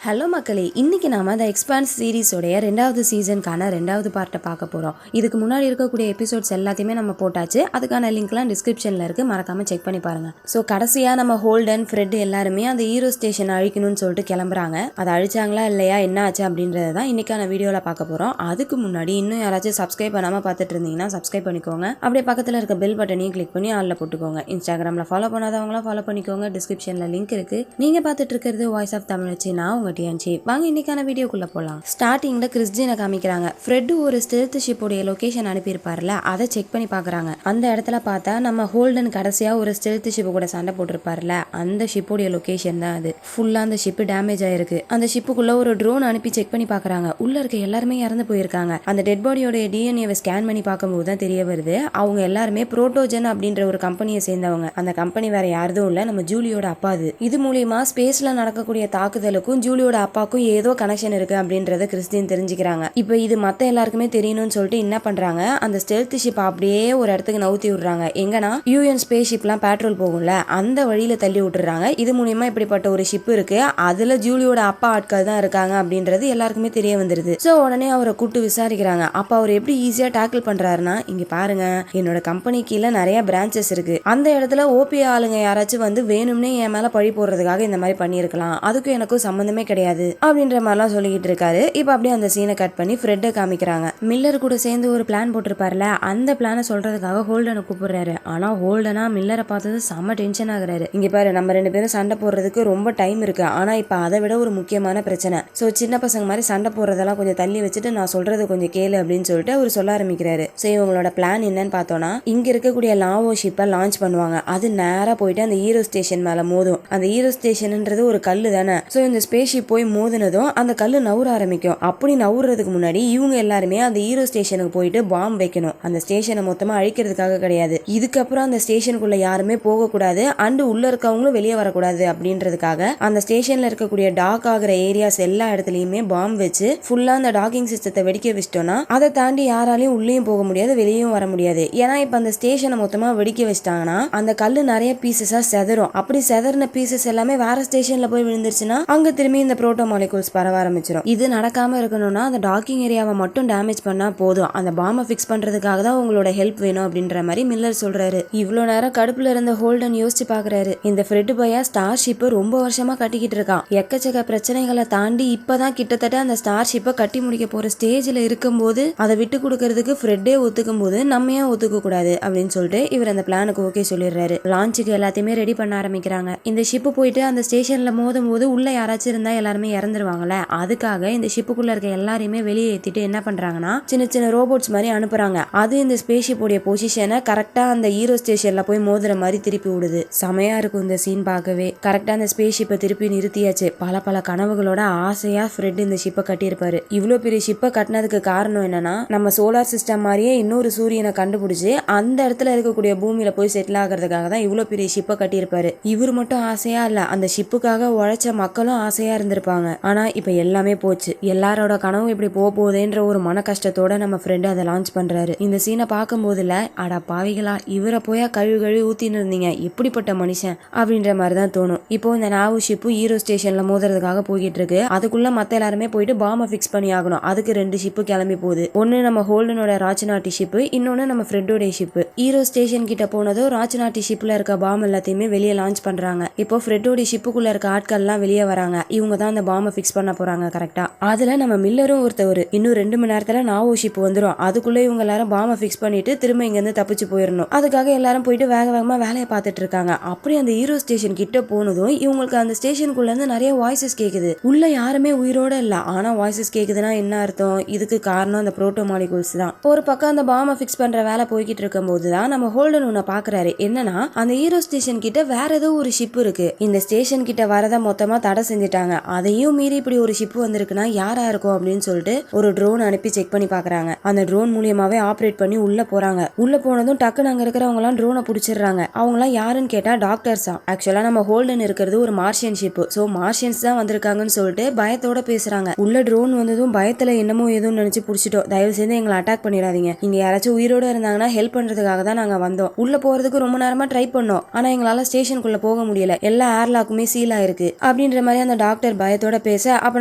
Hello மக்களே, இன்னைக்கு நாம த எக்ஸ்பான்ஸ் சீரிஸோடைய 2வது சீசனுக்கான 2வது பார்ட்டை பார்க்க போகிறோம். இதுக்கு முன்னாடி இருக்கக்கூடிய எபிசோட்ஸ் எல்லாத்தையுமே நம்ம போட்டாச்சு. அதுக்கான லிங்க்லாம் டிஸ்கிரிப்ஷனில் இருக்குது, மறக்காமல் செக் பண்ணி பாருங்கள். ஸோ கடைசியாக நம்ம ஹோல்டன் ஃப்ரெட் எல்லாருமே அந்த ஹீரோ ஸ்டேஷனை அழிக்கணும்னு சொல்லிட்டு கிளம்புறாங்க. அதை அழிச்சாங்களா இல்லையா, என்ன ஆச்சு அப்படின்றத தான் இன்னைக்கான வீடியோவில் பார்க்க போகிறோம். அதுக்கு முன்னாடி இன்னும் யாராச்சும் சப்ஸ்கிரைப் பண்ணாமல் பார்த்துட்டு இருந்தீங்கன்னா சப்ஸ்கிரைப் பண்ணிக்கோங்க. அப்படியே பக்கத்தில் இருக்க பெல் பட்டனையும் கிளிக் பண்ணி ஆளில் போட்டுக்கோங்க. இன்ஸ்டாகிராமில் ஃபாலோ பண்ணாதவங்களாம் ஃபாலோ பண்ணிக்கோங்க. டிஸ்கிரிப்ஷனில் லிங்க் இருக்குது. நீங்கள் பார்த்துட்டு இருக்கிறது வாய்ஸ் ஆஃப் தமிழ் வச்சு நான் வாங்க இன்னைக்கான வீடியோக்குள்ள போலாம். ஸ்டார்டிங்ல கிறிஸ்டினை காமிக்கிறாங்க. ஃப்ரெட் ஒரு ஸ்டெல்த் ஷிப்போடைய லொகேஷன் அனுப்பியிருப்பார்ல, அதை செக் பண்ணி பாக்குறாங்க. அந்த இடத்துல பார்த்தா நம்ம ஹோல்டன் கடைசியா ஒரு ஸ்டெல்த் ஷிப் கூட சண்டை போட்டிருப்பார்ல, அந்த ஷிப்போடைய லொகேஷன் தான் அது. ஃபுல்லா அந்த ஷிப் டேமேஜ் ஆயிருக்கு. அந்த ஷிப்புக்குள்ள ஒரு ட்ரோன் அனுப்பி செக் பண்ணி பாக்குறாங்க. உள்ள இருக்க எல்லாருமே இறந்து போயிருக்காங்க. அந்த டெட் பாடியோட டிஎன்ஏவை ஸ்கேன் பண்ணி பார்க்கும்போது தான் தெரிய வருது, அவங்க எல்லாருமே புரோட்டோஜன் அப்படின்ற ஒரு கம்பெனியை சேர்ந்தவங்க. அந்த கம்பெனி வேற யாரும் இல்ல, நம்ம ஜூலியோட அப்பா. இது மூலியமா ஸ்பேஸ்ல நடக்கக்கூடிய தாக்குதலுக்கும் ஜூலியோட அப்பாக்கும் ஏதோ கனெக்ஷன் இருக்கு அப்படின்றத கிறிஸ்டின் தெரிஞ்சுக்கிறாங்க. இப்போ இது மத்த எல்லாருக்குமே தெரியணும்னு சொல்லிட்டு என்ன பண்றாங்க, அந்த ஸ்டெல்த் ஷிப் அப்படியே ஒரு இடத்துக்கு நவுத்தி விடுறாங்க. எங்கன்னா யூஎன் ஸ்பேஸ் ஷிப்லாம் பெட்ரோல் போகும்ல, அந்த வழியில தள்ளி விட்டுறாங்க. இது மூலியமா இப்படிப்பட்ட ஒரு ஷிப் இருக்கு, அதுல ஜூலியோட அப்பா ஆட்கள் தான் இருக்காங்க அப்படின்றது எல்லாருக்குமே தெரிய வந்துருது. சோ உடனே அவரை கூட்டு விசாரிக்கிறாங்க. அப்ப அவர் எப்படி ஈஸியா டேக்கிள் பண்றாருன்னா, இங்க பாருங்க, என்னோட கம்பெனி கீழே நிறைய பிரான்ச்சஸ் இருக்கு. அந்த இடத்துல ஓபி ஆளுங்க யாராச்சும் வந்து வேணும்னே என் மேல பழி போடுறதுக்காக இந்த மாதிரி பண்ணிருக்கலாம், அதுக்கும் எனக்கும் சம்பந்தமே கிடையாது அப்படின்ற மாதிரிலாம் சொல்லிக்கிட்டு இருக்காரு. இப்போ அப்படியே அந்த சீனை கட் பண்ணி ஃப்ரெட்டை காமிக்கிறாங்க. மில்லர் கூட சேர்ந்து ஒரு பிளான் போட்டிருப்பாருல, அந்த பிளானை சொல்றதுக்காக ஹோல்டனை கூப்பிடுறாரு. ஆனா ஹோல்டனா மில்லரை பார்த்தது செம்ம டென்ஷன் ஆகுறாரு. இங்க பாரு, நம்ம 2 பேரும் சண்டை போடுறதுக்கு ரொம்ப டைம் இருக்கு, ஆனா இப்ப அதை விட ஒரு முக்கியமான பிரச்சனை. சோ சின்ன பசங்க மாதிரி சண்டை போடுறதெல்லாம் கொஞ்சம் தள்ளி வச்சுட்டு நான் சொல்றது கொஞ்சம் கேளு அப்படின்னு சொல்லிட்டு அவர் சொல்ல ஆரம்பிக்கிறாரு. சோ இவங்களோட பிளான் என்னன்னு பார்த்தோம்னா, இங்க இருக்கக்கூடிய லாவோ ஷிப்பை லான்ச் பண்ணுவாங்க. அது நேரா போயிட்டு அந்த ஹீரோ ஸ்டேஷன் மேல மோதும். அந்த ஹீரோ ஸ்டேஷன்ன்றது ஒரு கல்லு தானே. சோ இந்த ஸ்பேஸ் ஷிப் போய் மோதினதும் அந்த கல்லு நவுற ஆரம்பிக்கும். அப்படி நவுறதுக்கு முன்னாடி இவங்க எல்லாருமே அந்த ஹீரோ ஸ்டேஷனுக்கு போயிட்டு பாம்பு வைக்கணும். அந்த ஸ்டேஷனை மொத்தமா அழிக்கிறதுக்காக கிடையாது. இதுக்கப்புறம் அந்த ஸ்டேஷனுக்குள்ள யாருமே போக கூடாது, அண்ட் உள்ள இருக்கவங்களும் வெளியே வரக்கூடாது அப்படின்றதுக்காக அந்த ஸ்டேஷன்ல இருக்கக்கூடிய டாக் ஆகிற ஏரியாஸ் எல்லா இடத்துலயுமே பாம்பு வச்சு ஃபுல்லா அந்த டாக்கிங் சிஸ்டத்தை வெடிக்க வச்சிட்டோம்னா அதை தாண்டி யாராலையும் உள்ளேயும் போக முடியாது, வெளியும் வர முடியாது. ஏன்னா இப்ப அந்த ஸ்டேஷனை மொத்தமா வெடிக்க வச்சிட்டாங்கன்னா அந்த கல்லு நிறைய பீசஸா செதறும். அப்படி செதறின பீசஸ் எல்லாமே வேற ஸ்டேஷன்ல போய் விழுந்துருச்சுன்னா அங்க திரும்பி இந்த புரோட்டோ மாலிகூல்ஸ் பரவ ஆரம்பிச்சிடும். இது நடக்காம இருக்கணும்னா அந்த டாக்கிங் ஏரியாவை மட்டும் டேமேஜ் பண்ணா போதும். அந்த பாம்பை ஃபிக்ஸ் பண்றதுக்காக தான் உங்களோட ஹெல்ப் வேணும் அப்படின்ற மாதிரி மில்லர் சொல்றாரு. இவ்வளவு நேரம் கடுப்புல இருந்த ஹோல்டன் யோசிச்சு பாக்குறாரு. இந்த ஃப்ரெட் பையா ஸ்டார் ஷிப்பை ரொம்ப வருஷமா கட்டிக்கிட்டு இருக்கான். எக்கச்சக்க பிரச்சனைகளை தாண்டி இப்பதான் கிட்டத்தட்ட அந்த ஸ்டார் ஷிப்பை கட்டி முடிக்க போற ஸ்டேஜ்ல இருக்கும்போது அதை விட்டு கொடுக்கறதுக்கு ஃப்ரெட்டே ஒத்துக்கும் போது நம்ம ஏன் ஒத்துக்க கூடாது அப்படின்னு சொல்லிட்டு இவர் அந்த பிளானுக்கு ஓகே சொல்லிடுறாரு. லான்ச்சுக்கு எல்லாத்தையுமே ரெடி பண்ண ஆரம்பிக்கிறாங்க. இந்த ஷிப்பு போயிட்டு அந்த ஸ்டேஷன்ல மோதும் போது உள்ள யாராச்சும் இருந்தா எல்லாருமே இறந்துருவாங்கல்ல, அதுக்காக இந்த ஷிப்புக்குள்ள இருக்க எல்லாரையுமே வெளியே ஏத்திட்டு என்ன பண்றாங்கன்னா சின்ன சின்ன ரோபோட்ஸ் மாதிரி அனுப்புறாங்க. அது இந்த ஸ்பேஸ் ஷிப்போடைய பொசிஷனை கரெக்டா அந்த ஹீரோ ஸ்டேஷன்ல போய் மோதுற மாதிரி திருப்பி விடுது. செமையா இருக்கும் இந்த சீன் பார்க்கவே. கரெக்டா அந்த ஸ்பேஸ் ஷிப்பை திருப்பி நிறுத்தியாச்சு. பல கனவுகளோட ஆசையா ஃப்ரெட் இந்த ஷிப்பை கட்டியிருப்பாரு. இவ்வளவு பெரிய ஷிப்பை கட்டினதுக்கு காரணம் என்னன்னா, நம்ம சோலார் சிஸ்டம் மாதிரியே இன்னொரு சூரியனை கண்டுபிடிச்சு அந்த இடத்துல இருக்கக்கூடிய பூமியில போய் செட்டில் ஆகிறதுக்காக தான் இவ்வளவு பெரிய ஷிப்பை கட்டியிருப்பாரு. இவர் மட்டும் ஆசையா இல்ல, அந்த ஷிப்புக்காக உழைச்ச மக்களும் ஆசையா இருந்திருப்பாங்க. ஆனா இப்ப எல்லாமே போச்சு. எல்லாரோட கனவும் இப்படி போகுதுன்ற ஒரு மன கஷ்டத்தோட நம்ம ஃப்ரெண்ட் அதை லான்ச் பண்றாரு. இந்த சீனை பார்க்கும் போதுல அட பாவிகளா, இவரை போயா கழுவி ஊத்தின்னு இருந்தீங்க, எப்படிப்பட்ட மனுஷன் அப்படின்ற மாதிரிதான் தோணும். இப்போ இந்த நாவு ஷிப்பு ஹீரோ ஸ்டேஷன்ல மோதுறதுக்காக போய்கிட்டு இருக்கு. அதுக்குள்ள மத்த எல்லாருமே போயிட்டு பாம்பை ஃபிக்ஸ் பண்ணி ஆகணும். அதுக்கு 2 ஷிப்பு கிளம்பி போகுது. ஒன்னு நம்ம ஹோல்டனோட ராஜநாட்டி ஷிப்பு, இன்னொன்னு நம்ம ஃப்ரெட்டோட ஷிப்பு. ஹீரோ ஸ்டேஷன் கிட்ட போனதும் ராஜநாட்டி ஷிப்ல இருக்க பாம்பு எல்லாத்தையுமே வெளியே லான்ச் பண்றாங்க. இப்போ ஃப்ரெட்டோட ஷிப்புக்குள்ள இருக்க ஆட்கள் எல்லாம் வெளியே வராங்க. இவங்க தான் அந்த பாம்பை ஃபிக்ஸ் பண்ண போறாங்க கரெக்டா. அதுல நம்ம மில்லரும் ஒருத்தவர். இன்னும் 2 மணி நேரத்துல நாவோ ஷிப் வந்துடும். அதுக்குள்ள இவங்க எல்லாரும் பாம்பை ஃபிக்ஸ் பண்ணிட்டு திரும்ப இங்க இருந்து தப்பிச்சு போயிடணும். அதுக்காக எல்லாரும் போயிட்டு வேகமா வேலையை பார்த்துட்டு இருக்காங்க. அப்படி அந்த ஹீரோ ஸ்டேஷன் கிட்ட போனதும் இவங்களுக்கு அந்த ஸ்டேஷனுக்குள்ள இருந்து நிறைய வாய்ஸஸ் கேக்குது. உள்ள யாருமே உயிரோட இல்ல, ஆனா வாய்ஸஸ் கேக்குதுன்னா என்ன அர்த்தம்? இதுக்கு காரணம் அந்த புரோட்டோ மாலிகூல்ஸ் தான். ஒரு பக்கம் அந்த பாம்பை ஃபிக்ஸ் பண்ற வேலை போய்கிட்டு இருக்கும் போதுதான் நம்ம ஹோல்டன் ஒண்ணு பாக்குறாரு. என்னன்னா, அந்த ஹீரோ ஸ்டேஷன் கிட்ட வேற ஏதோ ஒரு ஷிப் இருக்கு. இந்த ஸ்டேஷன் கிட்ட வரத மொத்தமா தடை செஞ்சுட்டாங்க. அதையும் மீறி இப்படி ஒரு ஷிப் வந்திருக்குன்னா யாரா இருக்கும் அப்படின்னு சொல்லிட்டு ஒரு ட்ரோன் அனுப்பி செக் பண்ணி பாக்குறாங்க. அந்த ட்ரோன் மூலியமாவே ஆப்ரேட் பண்ணி உள்ள போறாங்க. உள்ள போனதும் டக்குன்னு அங்க இருக்கிறவங்க எல்லாம் ட்ரோனை பிடிச்சிடுறாங்க. அவங்க எல்லாம் யாருன்னு கேட்டா டாக்டர்ஸ் தான். ஆக்சுவலா நம்ம ஹோல்டன் இருக்கிறது ஒரு மார்ஷியன் ஷிப். சோ மார்ஷியன்ஸ் தான் வந்திருக்காங்கன்னு சொல்லிட்டு பயத்தோட பேசுறாங்க. உள்ள ட்ரோன் வந்ததும் பயத்துல என்னமோ ஏதோன்னு நினைச்சு பிடிச்சிட்டோம், தயவு செய்து எங்களை அட்டாக் பண்ணிடாதீங்க, இங்க யாராச்சும் உயிரோட இருந்தாங்கன்னா ஹெல்ப் பண்றதுக்காக தான் நாங்க வந்தோம். உள்ள போறதுக்கு ரொம்ப நேரமா ட்ரை பண்ணோம், ஆனா எங்களால ஸ்டேஷனுக்குள்ள போக முடியல, எல்லா ஏர்லாக்குமே சீல் ஆயிருக்கு அப்படின்ற மாதிரி அந்த டாக்டர் மில்லர் பயத்தோட பேச அப்ப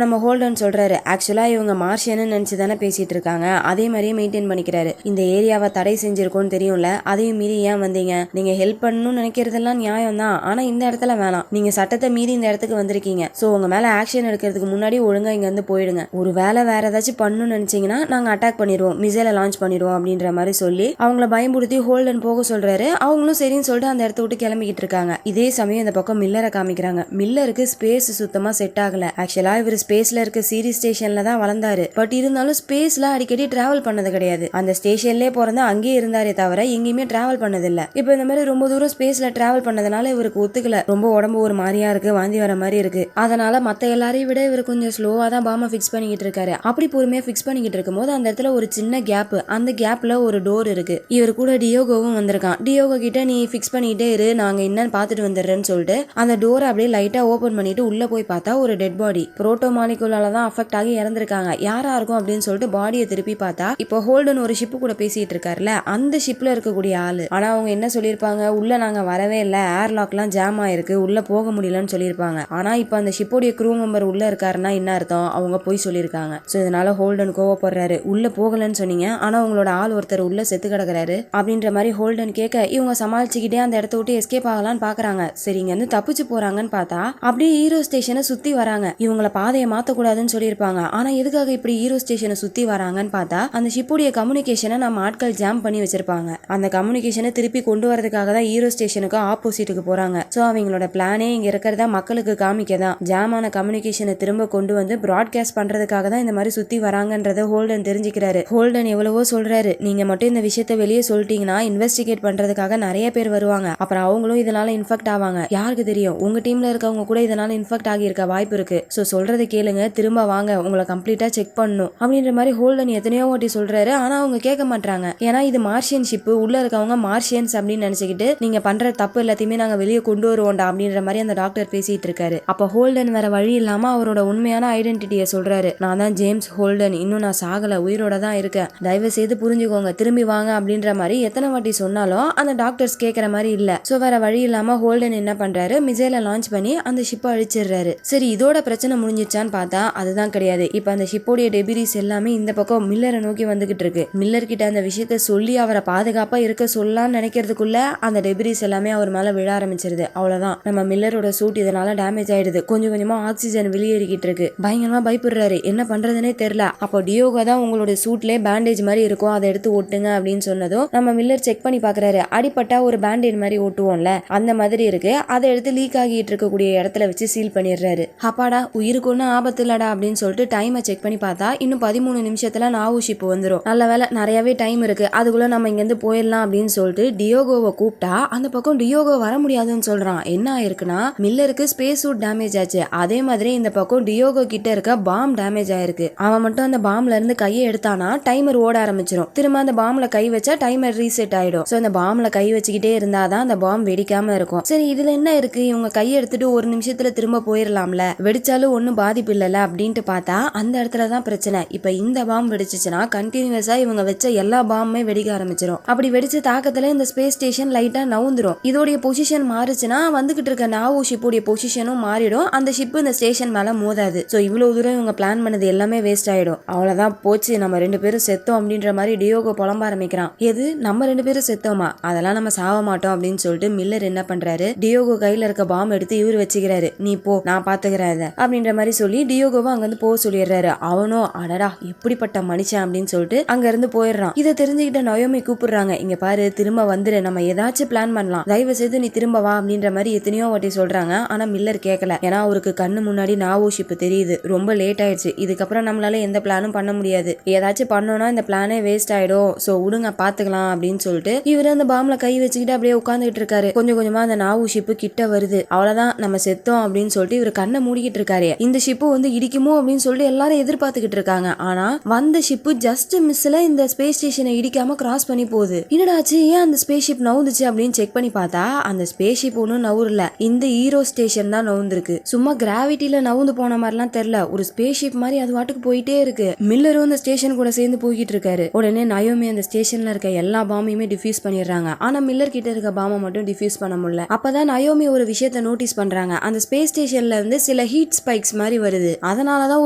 நம்ம ஹோல்டன் சொல்றாரு, ஆக்சுவலா இவங்க மார்ஷியன்னு நினைச்சு தானே பேசிட்டு இருக்காங்க, அதே மாதிரியே மெயின்டைன் பண்ணிக்கிறாரு. இந்த ஏரியாவை தடை செஞ்சிருக்கோன்னு தெரியும்ல, அதையும் மீறி ஏன் வந்தீங்க? நீங்க ஹெல்ப் பண்ணணும்னு நினைக்கிறதெல்லாம் நியாயம் தான், ஆனா இந்த இடத்துல வேணாம். நீங்க சட்டத்தை மீறி இந்த இடத்துக்கு வந்திருக்கீங்க. சோ உங்க மேல ஆக்ஷன் எடுக்கிறதுக்கு முன்னாடி ஒழுங்கா இங்க இருந்து போயிடுங்க. ஒரு வேலை வேற ஏதாச்சும் பண்ணணும்னு நினைச்சீங்கன்னா நாங்க அட்டாக் பண்ணிடுவோம், மிசைலை லான்ச் பண்ணிடுவோம் அப்படின்ற மாதிரி சொல்லி அவங்கள பயம்படுத்தி ஹோல்டன் போக சொல்றாரு. அவங்களும் சரின்னு சொல்லிட்டு அந்த இடத்த விட்டு கிளம்பிக்கிட்டு இருக்காங்க. இதே சமயம் இந்த பக்கம் மில்லரை காமிக்கிறாங்க. மில்லருக்கு ஸ்பேஸ் சுத்தமா செட் ஆகல. ஆக்சுவலா இவர் ஸ்பேஸ்ல இருக்க சீரிஸ் ஸ்டேஷன்ல தான் வளர்ந்தாரு. பட் இருந்தாலும் ஸ்பேஸ்ல அடிக்கடி டிராவல் பண்ணது கிடையாது. அந்த ஸ்டேஷன்லயே பிறந்து அங்கேயே இருந்தாரே தவிர எங்கேயுமே டிராவல் பண்ணது இல்ல. இப்போ இந்த மாதிரி ரொம்ப தூரம் ஸ்பேஸ்ல டிராவல் பண்ணதுனால இவருக்கு ஒத்துக்கல. ரொம்ப உடம்பு ஒரு மாதிரியா இருக்கு, வாந்தி வர மாதிரி இருக்கு. அதனால மத்த எல்லாரையும் விட இவர் கொஞ்சம் ஸ்லோவா தான் பாம்பை ஃபிக்ஸ் பண்ணிக்கிட்டு இருக்காரு. அப்படி பொறுமையா ஃபிக்ஸ் பண்ணிக்கிட்டு இருக்கும்போது அந்த இடத்துல ஒரு சின்ன கேப், அந்த கேப்ல ஒரு டோர் இருக்கு. இவர் கூட டியோகோவும் வந்திருக்கான். டியோகோ கிட்ட நீ ஃபிக்ஸ் பண்ணிட்டே இரு, நாங்க என்னன்னு பாத்துட்டு வந்துடுறேன்னு சொல்லிட்டு அந்த டோரை அப்படியே லைட்டா ஓபன் பண்ணிட்டு உள்ள போய் பார்த்தா ஒரு டெட் பாடி. புரோட்டோ மாலிகுலால தான் அஃபெக்ட் ஆகி இறந்திருக்காங்க. யாரா இருக்கும் அப்படின்னு சொல்லிட்டு பாடியை திருப்பி பார்த்தா இப்போ ஹோல்டன் ஒரு ஷிப்பு கூட பேசிட்டு இருக்காருல்ல, அந்த ஷிப்ல இருக்கக்கூடிய ஆளு. ஆனா அவங்க என்ன சொல்லியிருப்பாங்க, உள்ள நாங்க வரவே இல்லை, ஏர்லாக்லாம் ஜாம் ஆயிருக்கு, உள்ள போக முடியலன்னு சொல்லியிருப்பாங்க. ஆனா இப்போ அந்த ஷிப்போடைய க்ரூ மெம்பர் உள்ள இருக்காருன்னா என்ன அர்த்தம், அவங்க போய் சொல்லியிருக்காங்க. ஸோ இதனால ஹோல்டன் கோவப்படுறாரு. உள்ள போகலன்னு சொன்னீங்க, ஆனா உங்களோட ஆள் ஒருத்தர் உள்ள செத்து கிடக்குறாரு அப்படின்ற மாதிரி ஹோல்டன் கேட்க இவங்க சமாளிச்சுக்கிட்டே அந்த இடத்த விட்டு எஸ்கேப் ஆகலான்னு பாக்குறாங்க. சரி இங்க இருந்து தப்பிச்சு போறாங்கன்னு பார்த்தா அப்படியே ஹீரோ ஸ்டேஷனை சுத்தி வராங்க. இவங்கள பாதையை மாத்தக்கூடாதுன்னு சொல்லியிருப்பாங்க. ஆனா எதுக்காக இப்படி ஹீரோ ஸ்டேஷனை சுத்தி வராங்கன்னு பார்த்தா அந்த ஷிப்புடைய கம்யூனிகேஷனை நம்ம ஆட்கள் ஜாம் பண்ணி வச்சிருப்பாங்க. அந்த கம்யூனிகேஷனை திருப்பி கொண்டு வரதுக்காக தான் ஹீரோ ஸ்டேஷனுக்கு ஆப்போசிட்டுக்கு போறாங்க. சோ அவங்களோட பிளானே இங்க இருக்கிறதா மக்களுக்கு காமிக்கதான். ஜாமான கம்யூனிகேஷனை திரும்ப கொண்டு வந்து பிராட்காஸ்ட் பண்றதுக்காக தான் இந்த மாதிரி சுத்தி வராங்கன்றத ஹோல்டன் தெரிஞ்சுக்கிறாரு. ஹோல்டன் எவ்வளவோ சொல்றாரு, நீங்க மட்டும் இந்த விஷயத்த வெளியே சொல்லிட்டீங்கன்னா இன்வெஸ்டிகேட் பண்றதுக்காக நிறைய பேர் வருவாங்க, அப்புறம் அவங்களும் இதனால இன்ஃபெக்ட் ஆவாங்க. யாருக்கு தெரியும், உங்க டீம்ல இருக்கவங்க கூட இதனால இன்ஃபெக்ட் ஆகி இருக்க வாய்ப்பு இருக்கு. சோ சொல்றதை கேளுங்க, திரும்ப வாங்க, உங்களை கம்ப்ளீட்டா செக் பண்ணணும் அப்படின்ற மாதிரி ஹோல்டன் எத்தனையோ வாட்டி சொல்றாரு. ஆனா அவங்க கேட்க மாட்டாங்க. ஏன்னா இது மார்ஷியன் ஷிப், உள்ள இருக்கவங்க மார்ஷியன்ஸ் அப்படின்னு நினைச்சுக்கிட்டு நீங்க பண்ற தப்பு எல்லாத்தையுமே நாங்க வெளியே கொண்டு வருவோம்டா அப்படின்ற மாதிரி அந்த டாக்டர் பேசிட்டு இருக்காரு. அப்ப ஹோல்டன் வேற வழி இல்லாம அவரோட உண்மையான ஐடென்டிட்டியை சொல்றாரு. நான் தான் ஜேம்ஸ் ஹோல்டன், இன்னும் நான் சாகல, உயிரோட தான் இருக்கேன், தயவு செய்து புரிஞ்சுக்கோங்க, திரும்பி வாங்க அப்படின்ற மாதிரி எத்தனை வாட்டி சொன்னாலும் அந்த டாக்டர்ஸ் கேட்கற மாதிரி இல்ல. சோ வேற வழி இல்லாம ஹோல்டன் என்ன பண்றாரு, மிசைலை லான்ச் பண்ணி அந்த ஷிப்பை அழிச்சிடுறாரு. சரி இதோட பிரச்சனை முடிஞ்சிச்சான்னு பார்த்தா அதுதான் கிடையாது. இப்ப அந்த ஷிப்போடைய டெபிரிஸ் எல்லாமே இந்த பக்கம் மில்லரை நோக்கி வந்துகிட்டு இருக்கு. மில்லர் கிட்ட அந்த விஷயத்த சொல்லி அவரை பாதுகாப்பா இருக்க சொல்லலாம்னு நினைக்கிறதுக்குள்ள அந்த டெபிரிஸ் எல்லாமே அவர் மேல விழ ஆரம்பிச்சிருது. அவ்வளவுதான், நம்ம மில்லரோட சூட் இதனால டேமேஜ் ஆயிடுது. கொஞ்சம் கொஞ்சமா ஆக்சிஜன் வெளியேறிக்கிட்டு இருக்கு. பயங்கரமா பயப்படுறாரு, என்ன பண்றதுன்னே தெரியல. அப்போ டியோகோ தான் உங்களோட சூட்லயே பேண்டேஜ் மாதிரி இருக்கும், அதை எடுத்து ஓட்டுங்க அப்படின்னு சொன்னதும் நம்ம மில்லர் செக் பண்ணி பாக்குறாரு. அடிப்பட்டா ஒரு பேண்டேஜ் மாதிரி ஓட்டுவோம்ல, அந்த மாதிரி இருக்கு. அதை எடுத்து லீக் ஆகிட்டு இருக்கக்கூடிய இடத்துல வச்சு சீல் பண்ணிடுறாரு. அப்பாடா, உயிருக்கு ஒன்னும் ஆபத்து இல்லடா அப்படின்னு சொல்லிட்டு டைமை செக் பண்ணி பார்த்தா இன்னும் 13 நிமிஷத்துல நாவு ஷிப் வந்துடும். நல்ல வேலை, நிறையவே டைம் இருக்கு, அதுக்குள்ள நம்ம இங்க இருந்து போயிடலாம் அப்படின்னு சொல்லிட்டு டியோகோவை கூப்பிட்டா அந்த பக்கம் டியோகோ வர முடியாதுன்னு சொல்றான். என்ன ஆயிருக்குன்னா மில்லருக்கு ஸ்பேஸ் சூட் டேமேஜ் ஆச்சு. அதே மாதிரி இந்த பக்கம் டியோகோ கிட்ட இருக்க பாம் டேமேஜ் ஆயிருக்கு. அவன் மட்டும் அந்த பாம்ல இருந்து கையை எடுத்தானா டைமர் ஓட ஆரம்பிச்சிடும். திரும்ப அந்த பாம்ல கை வச்சா டைமர் ரீசெட் ஆயிடும். சோ அந்த பாம்ல கை வச்சுக்கிட்டே இருந்தாதான் அந்த பாம் வெடிக்காம இருக்கும். சரி இதுல என்ன இருக்கு, இவங்க கையை எடுத்துட்டு ஒரு நிமிஷத்துல திரும்ப போயிடலாம்ல, வெடிச்சாலும் ஒன்னும் பாதிப்பு இல்லல அப்படின்ட்டு பார்த்தா அந்த இடத்துலதான் பிரச்சனை. இப்ப இந்த பாம் வெடிச்சுச்சுன்னா கண்டினியூஸா இவங்க வச்ச எல்லா பாம்புமே வெடிக்க ஆரம்பிச்சிடும். அப்படி வெடிச்ச தாக்கத்துல இந்த ஸ்பேஸ் ஸ்டேஷன் லைட்டா நவுந்துரும். இதோடைய பொசிஷன் மாறுச்சுன்னா வந்துகிட்டு இருக்க நாவோ ஷிப்போடைய பொசிஷனும் மாறிடும். அந்த ஷிப் இந்த ஸ்டேஷன் மேல மோதாது. சோ இவ்வளவு தூரம் இவங்க பிளான் பண்ணது எல்லாமே வேஸ்ட் ஆயிடும். அவ்வளவுதான் போச்சு, நம்ம 2 பேரும் செத்தோம் அப்படின்ற மாதிரி டியோகோ புலம்ப ஆரம்பிக்கிறான். எது, நம்ம 2 பேரும் செத்தோமா, அதெல்லாம் நம்ம சாவ மாட்டோம் அப்படின்னு சொல்லிட்டு மில்லர் என்ன பண்றாரு, டியோகோ கையில இருக்க பாம் எடுத்து இவர் வச்சுக்கிறாரு. நீ போ, நான் பாத்துக்கிறேன் அப்படின்ற மாதிரி சொல்லி டியோகோவை அங்க இருந்து போக சொல்லிடுறாரு. அவனும் அடடா எப்படிப்பட்ட மனுஷன் அப்படின்னு சொல்லிட்டு அங்க இருந்து போயிடுறான். இதை தெரிஞ்சுக்கிட்ட நயோமி கூப்பிடுறாங்க, இங்க பாரு திரும்ப வந்துரு, நம்ம ஏதாச்சும் பிளான் பண்ணலாம், தயவு செய்து நீ திரும்ப வா அப்படின்ற மாதிரி எத்தனையோ வாட்டி சொல்றாங்க. ஆனா மில்லர் கேட்கல. ஏன்னா அவருக்கு கண்ணு முன்னாடி நாவோ ஷிப் தெரியுது, ரொம்ப லேட் ஆயிடுச்சு, இதுக்கப்புறம் நம்மளால எந்த பிளானும் பண்ண முடியாது, ஏதாச்சும் பண்ணோம்னா இந்த பிளானே வேஸ்ட் ஆயிடும், சோ விடுங்க பாத்துக்கலாம் அப்படின்னு சொல்லிட்டு இவரு அந்த பாம்ல கை வச்சுக்கிட்டு அப்படியே உட்காந்துட்டு இருக்காரு. கொஞ்சம் கொஞ்சமா அந்த நாவோ ஷிப் கிட்ட வருது. அவ்வளவுதான் நம்ம செத்தோம் அப்படின்னு சொல்லிட்டு இவர் கண்ணை மூடிக்கிட்டு இருக்காரு. இந்த ஷிப்பு வந்து இடிக்குமோ அப்படின்னு சொல்லிட்டு எல்லாரும் எதிர்பார்த்துக்கிட்டு இருக்காங்க. ஆனா வந்த ஷிப்பு ஜஸ்ட் மிஸ்ல இந்த ஸ்பேஸ் ஸ்டேஷனை இடிக்காம கிராஸ் பண்ணி போகுது. என்னடாச்சு, ஏன் அந்த ஸ்பேஸ் ஷிப் நவுந்துச்சு அப்படின்னு செக் பண்ணி பார்த்தா அந்த ஸ்பேஸ் ஷிப் ஒன்னும் நவுறல, இந்த ஹீரோ ஸ்டேஷன் தான் நவுந்திருக்கு. சும்மா கிராவிட்டில நவுந்து போன மாதிரிலாம் தெரியல, ஒரு ஸ்பேஸ் ஷிப் மாதிரி அது வாட்டுக்கு போயிட்டே இருக்கு. மில்லரும் அந்த ஸ்டேஷன் கூட சேர்ந்து போய்கிட்டு இருக்காரு. உடனே நயோமி அந்த ஸ்டேஷன்ல இருக்க எல்லா பாமையுமே டிஃப்யூஸ் பண்ணிடுறாங்க. ஆனா மில்லர் கிட்ட இருக்க பாமை மட்டும் டிஃப்யூஸ் பண்ண முடியல. அப்பதான் நயோமி ஒரு விஷயத்த நோட்டீஸ் பண்றாங்க. அந்த ஸ்பேஸ் ஸ்டேஷன்ல இருந்து சில சில ஹீட் ஸ்பைக்ஸ் மாதிரி வருது. அதனாலதான்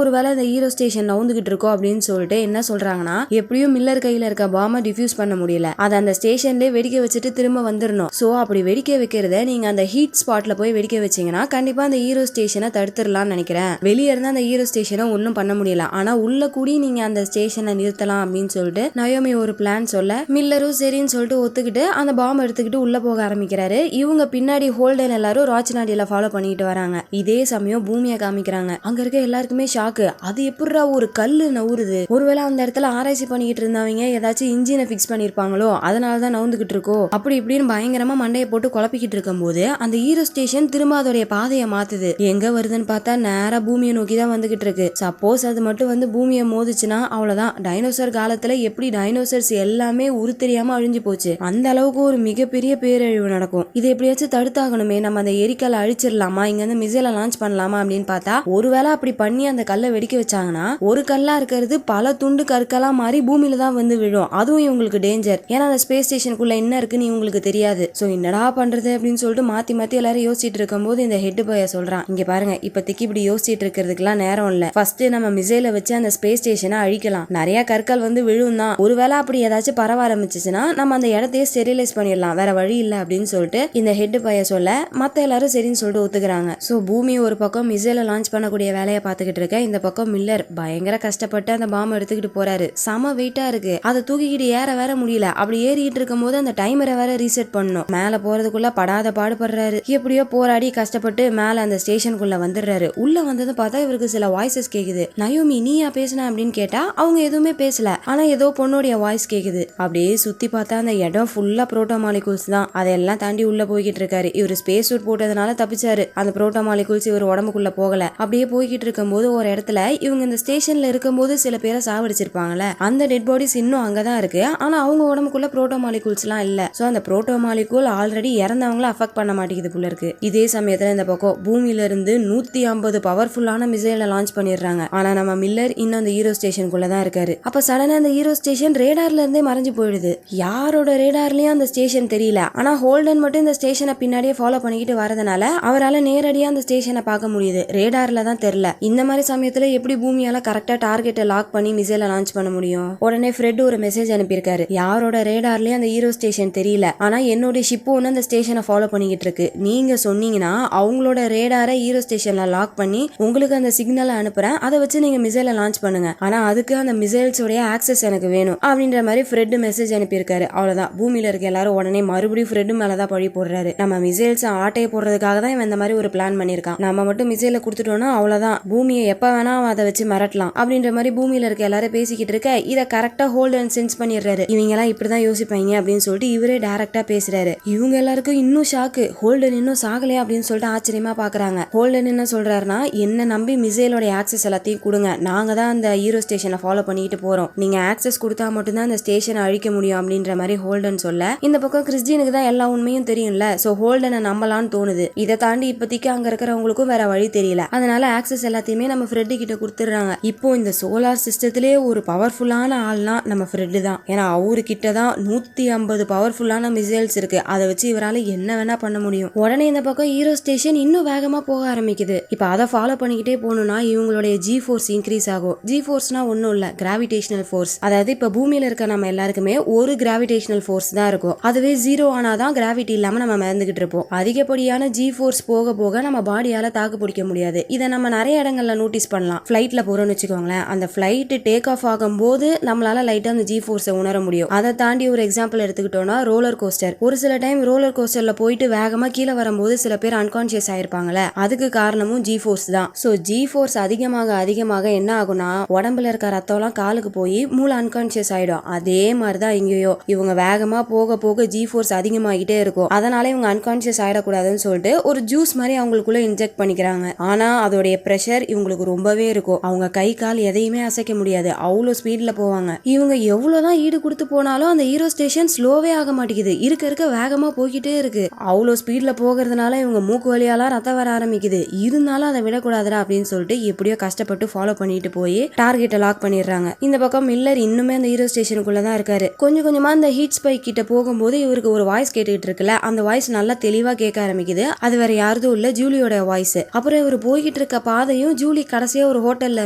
ஒருவேளை இந்த ஹீரோ ஸ்டேஷன் நவுந்துகிட்டு இருக்கோம் அப்படின்னு சொல்லிட்டு என்ன சொல்றாங்கன்னா, எப்படியும் மில்லர் கையில இருக்க பாம்பை டிஃப்யூஸ் பண்ண முடியல, அதை அந்த ஸ்டேஷன்லயே வெடிக்க வச்சுட்டு திரும்ப வந்துடணும். சோ அப்படி வெடிக்க வைக்கிறத நீங்க அந்த ஹீட் ஸ்பாட்ல போய் வெடிக்க வச்சீங்கன்னா கண்டிப்பா அந்த ஹீரோ ஸ்டேஷனை தடுத்துடலாம்னு நினைக்கிறேன். வெளியே இருந்தா அந்த ஹீரோ ஸ்டேஷனை ஒன்னும் பண்ண முடியல, ஆனா உள்ள கூடி நீங்க அந்த ஸ்டேஷனை நிறுத்தலாம் அப்படின்னு சொல்லிட்டு நயோமி ஒரு பிளான் சொல்ல, மில்லரும் சரின்னு சொல்லிட்டு ஒத்துக்கிட்டு அந்த பாம்பை எடுத்துக்கிட்டு உள்ள போக ஆரம்பிக்கிறாரு. இவங்க பின்னாடி ஹோல்டன் எல்லாரும் ராஜ்நாடியில ஃபாலோ பண்ணிட்டு வராங்க. இதே சமயம் பூமியை காமிக்கிறாங்க. அங்க இருக்க எல்லாருக்குமே ஷாக்கு. அது எப்படிடா ஒரு கல்லு நவுறுது, ஒருவேளை அந்த இடத்துல ஆராய்ச்சி பண்ணிட்டு இருந்தவங்க ஏதாச்சும் இன்ஜினை பிக்ஸ் பண்ணிருப்பாங்களோ, அதனாலதான் நவுந்துகிட்டு இருக்கோ அப்படி இப்படின்னு பயங்கரமா மண்டையை போட்டு குழப்பிக்கிட்டு இருக்கும் போது அந்த ஹீரோ ஸ்டேஷன் திரும்ப அதோடைய பாதையை மாத்துது. எங்க வருதுன்னு பார்த்தா நேரா பூமியை நோக்கி தான் வந்துகிட்டு இருக்கு. சப்போஸ் அது மட்டும் வந்து பூமியை மோதிச்சுன்னா அவ்வளவுதான். டைனோசர் காலத்துல எப்படி டைனோசர்ஸ் எல்லாமே உரு தெரியாம அழிஞ்சு போச்சு, அந்த அளவுக்கு ஒரு மிகப்பெரிய பேரழிவு நடக்கும். இது எப்படியாச்சும் தடுத்தாகணுமே, நம்ம அந்த எரிக்கலை அழிச்சிடலாமா, இங்க இருந்து மிசைலை லான்ச் பண்ணலாமா அப்படின்னு பார்த்தா, ஒருவேளை அப்படி பண்ணி அந்த கல்லை வெடிக்க வச்சாங்கன்னா ஒரு கல்லா இருக்கிறது பல துண்டு கற்களா மாறி பூமியில தான் வந்து விழும். அதுவும் இவங்களுக்கு டேஞ்சர். ஏன்னா அந்த ஸ்பேஸ் ஸ்டேஷனுக்குள்ள என்ன இருக்குன்னு இவங்களுக்கு தெரியாது. சோ என்னடா பண்றது அப்படின்னு சொல்லிட்டு மாத்தி மாத்தி எல்லாரும் யோசிச்சுட்டு இருக்கும் போது இந்த ஹெட் பாய சொல்றான், இங்க பாருங்க, இப்போதைக்கு இப்படி யோசிச்சுட்டு இருக்கிறதுக்குலாம் நேரம் இல்ல. ஃபர்ஸ்ட் நம்ம மிசைலை வச்சு அந்த ஸ்பேஸ் ஸ்டேஷனை அழிக்கலாம். நிறைய கற்கள் வந்து விழும் தான். ஒருவேளை அப்படி ஏதாச்சும் பரவ ஆரம்பிச்சுச்சுன்னா நம்ம அந்த இடத்தையே ஸ்டெரிலைஸ் பண்ணிடலாம், வேற வழி இல்ல அப்படின்னு சொல்லிட்டு இந்த ஹெட் பாய சொல்ல மத்த எல்லாரும் சரின்னு சொல்லிட்டு ஒத்துக்கிறாங்க. சோ பூமி ஒரு பக்கம் மிசைலை லான்ச் பண்ணக்கூடிய வேலையை பார்த்துக்கிட்டு இருக்க, இந்த பக்கம் மில்லர் பயங்கர கஷ்டப்பட்டு அந்த பாம்பை எடுத்துக்கிட்டு போறாரு. செம வெயிட்டா இருக்கு, அதை தூக்கிக்கிட்டு ஏற வேற முடியல. அப்படி ஏறிட்டு இருக்கும் போது அந்த டைமரை வேற ரீசெட் பண்ணணும். மேல போறதுக்குள்ள படாத பாடுபடுறாரு. எப்படியோ போராடி கஷ்டப்பட்டு மேல அந்த ஸ்டேஷனுக்குள்ள வந்துடுறாரு. உள்ள வந்தது பார்த்தா இவருக்கு சில வாய்ஸஸ் கேக்குது. நயோமி நீயா பேசுன அப்படின்னு கேட்டா அவங்க எதுவுமே பேசல, ஆனா ஏதோ பொண்ணுடைய வாய்ஸ் கேக்குது. அப்படியே சுத்தி பார்த்தா அந்த இடம் ஃபுல்லா புரோட்டோ மாலிகூல்ஸ் தான். அதெல்லாம் தாண்டி உள்ள போய்கிட்டு இருக்காரு. இவர் ஸ்பேஸ் சூட் போட்டதுனால தப்பிச்சாரு. அந்த புரோட்டோ மாலிகூல்ஸ் இவர் உடம்புக்குள்ள போகல. அப்படியே போய்கிட்டு இருக்கும் போது ஒரு இடத்துல இவங்க இந்த ஸ்டேஷன்ல இருக்கும்போது சில பேரை சாவடிச்சிருப்பாங்கல்ல, அந்த டெட் பாடிஸ் இன்னும் அங்கதான் இருக்கு. ஆனா அவங்க உடம்புக்குள்ள புரோட்டோ மாலிகூல்ஸ் எல்லாம் இல்ல. சோ அந்த புரோட்டோ மாலிகூல் ஆல்ரெடி இறந்தவங்கள அஃபெக்ட் பண்ண மாட்டேங்குது போல இருக்கு. இதே சமயத்துல இந்த பக்கம் பூமியில இருந்து 150 பவர்ஃபுல்லான மிசைலை லான்ச் பண்ணிடுறாங்க. ஆனா நம்ம மில்லர் இன்னும் அந்த ஹீரோ ஸ்டேஷனுக்குள்ள தான் இருக்காரு. அப்ப சடனா அந்த ஹீரோ ஸ்டேஷன் ரேடார்ல இருந்தே மறைஞ்சு போயிடுது. யாரோட ரேடார்லயும் அந்த ஸ்டேஷன் தெரியல. ஆனா ஹோல்டன் மட்டும் இந்த ஸ்டேஷனை பின்னாடியே ஃபாலோ பண்ணிக்கிட்டு வரதுனால அவரால் நேரடியா அந்த ஸ்டேஷனை பார்க்க முடியுது. ரேடார்ல தான் தெரியல. இந்த மாதிரி சமயத்துல எப்படி பூமியால கரெக்டா டார்கெட்டை லாக் பண்ணி மிசைலை லான்ச் பண்ண முடியும்? உடனே ஃப்ரெட் ஒரு மெசேஜ் அனுப்பியிருக்காரு. யாரோட ரேடார்லயும் அந்த ஹீரோ ஸ்டேஷன் தெரியல, ஆனா என்னோட ஷிப்பு ஒன்று அந்த ஸ்டேஷனை ஃபாலோ பண்ணிக்கிட்டு இருக்கு. நீங்க சொன்னீங்கன்னா அவங்களோட ரேடாரை ஹீரோ ஸ்டேஷன்ல லாக் பண்ணி உங்களுக்கு அந்த சிக்னலை அனுப்புறேன், அதை வச்சு நீங்க மிசைலை லான்ச் பண்ணுங்க. ஆனா அதுக்கு அந்த மிசைல்ஸோடைய ஆக்சஸ் எனக்கு வேணும் அப்படின்ற மாதிரி ஃப்ரெட் மெசேஜ் அனுப்பியிருக்காரு. அவ்வளவுதான். பூமியில இருக்க எல்லாரும் உடனே மறுபடியும் ஃப்ரெட் மேலதான் பழி போடுறாரு. நம்ம மிசைல்ஸ் ஆட்டையை போடுறதுக்காக தான் இவன் இந்த மாதிரி ஒரு பிளான் பண்ணிருக்கான். நம்ம மட்டும் மிசைலை கொடுத்துட்டோம்னா அவ்வளவுதான், பூமியை எப்ப வேணா அதை வச்சு மிரட்டலாம் அப்படின்ற மாதிரி பூமியில இருக்க எல்லாரும் பேசிக்கிட்டு இருக்க, இதை கரெக்டா ஹோல்டன் சென்ஸ் பண்ணிடுறாரு. இவங்க எல்லாம் இப்படிதான் யோசிப்பாங்க அப்படின்னு சொல்லிட்டு இவரே டைரக்டா பேசுறாரு. இவங்க எல்லாருக்கும் இன்னும் ஷாக்கு. ஹோல்டன் இன்னும் சாகலையா அப்படின்னு சொல்லிட்டு ஆச்சரியமா பாக்குறாங்க. ஹோல்டன் என்ன சொல்றாருன்னா, என்ன நம்பி மிசைலோட ஆக்சஸ் எல்லாத்தையும் கொடுங்க, நாங்க தான் அந்த ஹீரோ ஸ்டேஷனை ஃபாலோ பண்ணிட்டு போறோம், நீங்க ஆக்சஸ் கொடுத்தா மட்டும்தான் அந்த ஸ்டேஷனை அழிக்க முடியும் அப்படின்ற மாதிரி ஹோல்டன் சொல்ல, இந்த பக்கம் கிறிஸ்டினுக்கு தான் எல்லா உண்மையும் தெரியும்ல. சோ ஹோல்டனை நம்பலான்னு தோணுது. இதை தாண்டி இப்போதைக்கு அங்க இருக்கிறவங்களுக்கும் வேற வழி தெரியல. அதனால ஆக்சஸ் எல்லாத்தையுமே நம்ம ஃப்ரெட் கிட்ட கொடுத்துடுறாங்க. இப்போ இந்த சோலார் சிஸ்டத்திலே ஒரு பவர்ஃபுல்லான ஆள்னா நம்ம ஃப்ரெட் தான். ஏன்னா அவரு கிட்ட தான் 150 பவர்ஃபுல்லான மிசைல்ஸ் இருக்கு. அதை வச்சு இவரால என்ன வேணா பண்ண முடியும். உடனே இந்த பக்கம் ஹீரோ ஸ்டேஷன் இன்னும் வேகமா போக ஆரம்பிக்குது. இப்போ அதை ஃபாலோ பண்ணிக்கிட்டே போகணும்னா இவங்களுடைய ஜி ஃபோர்ஸ் இன்க்ரீஸ் ஆகும். ஜி ஃபோர்ஸ்னா ஒன்னும் இல்ல, கிராவிடேஷனல் ஃபோர்ஸ். அதாவது இப்ப பூமியில இருக்க நம்ம எல்லாருக்குமே ஒரு கிராவிடேஷனல் ஃபோர்ஸ் தான் இருக்கும். அதுவே 0 ஆனாதான் கிராவிட்டி இல்லாம நம்ம மறந்துகிட்டு இருப்போம். அதிகப்படியான ஜி ஃபோர்ஸ் போக போக நம்ம பாடியால தாக்கு பிடிக்க முடியாது. இதை நம்ம நிறைய இடங்கள்ல நோட்டீஸ் பண்ணலாம். ஃபிளைட்ல போறோம்னு வச்சுக்கோங்களேன், அந்த ஃபிளைட் டேக் ஆஃப் ஆகும் போது நம்மளால லைட்டா அந்த ஜி ஃபோர்ஸை உணர முடியும். அதை தாண்டி ஒரு எக்ஸாம்பிள் எடுத்துக்கிட்டோம்னா ரோலர் கோஸ்டர். ஒரு சில டைம் ரோலர் கோஸ்டர்ல போயிட்டு வேகமா கீழே வரும்போது சில பேர் அன்கான்சியஸ் ஆயிருப்பாங்கல்ல, அதுக்கு காரணமும் ஜி ஃபோர்ஸ் தான். சோ ஜி ஃபோர்ஸ் அதிகமாக அதிகமாக என்ன ஆகும்னா உடம்புல இருக்க ரத்தம்லாம் காலுக்கு போய் மூளை அன்கான்சியஸ் ஆயிடும். அதே மாதிரிதான் இங்கேயோ இவங்க வேகமா போக போக ஜி ஃபோர்ஸ் அதிகமாகிட்டே இருக்கும். அதனால இவங்க அன்கான்சியஸ் ஆயிடக்கூடாதுன்னு சொல்லிட்டு ஒரு ஜூஸ் மாதிரி அவங்களுக்குள்ள இன்ஜெக்ட் பண்ணிக்கிறாங்க. ஆனா அதோடைய பிரஷர் இவங்களுக்கு ரொம்பவே இருக்கும். அவங்க கை கால் எதையுமே அசைக்க முடியாது, அவ்வளோ ஸ்பீட்ல போவாங்க. இவங்க எவ்வளவுதான் ஈடு கொடுத்து போனாலும் அந்த ஹீரோ ஸ்டேஷன் ஸ்லோவே ஆக மாட்டேங்குது. இருக்க இருக்க வேகமா போய்கிட்டே இருக்கு. அவ்வளோ ஸ்பீட்ல போகிறதுனால இவங்க மூக்கு வழியாலாம் ரத்தம் வர ஆரம்பிக்குது. இருந்தாலும் அதை விடக்கூடாதுடா அப்படின்னு சொல்லிட்டு எப்படியோ கஷ்டப்பட்டு ஃபாலோ பண்ணிட்டு போய் டார்கெட்டை லாக் பண்ணிடுறாங்க. இந்த பக்கம் மில்லர் இன்னுமே அந்த ஹீரோ ஸ்டேஷனுக்குள்ள தான் இருக்காரு. கொஞ்சம் கொஞ்சமா அந்த ஹீட் ஸ்பைக் கிட்ட போகும்போது இவருக்கு ஒரு வாய்ஸ் கேட்டுக்கிட்டு இருக்குல்ல, அந்த வாய்ஸ் நல்லா தெளிவா கேட்க ஆரம்பிக்குது. அது வேற யாருதும் இல்ல, ஜூலியோட வாய்ஸ். அப்புறம் இவர் போய்கிட்டு இருக்க பாதையும் ஜூலி கடைசியா ஒரு ஹோட்டல்ல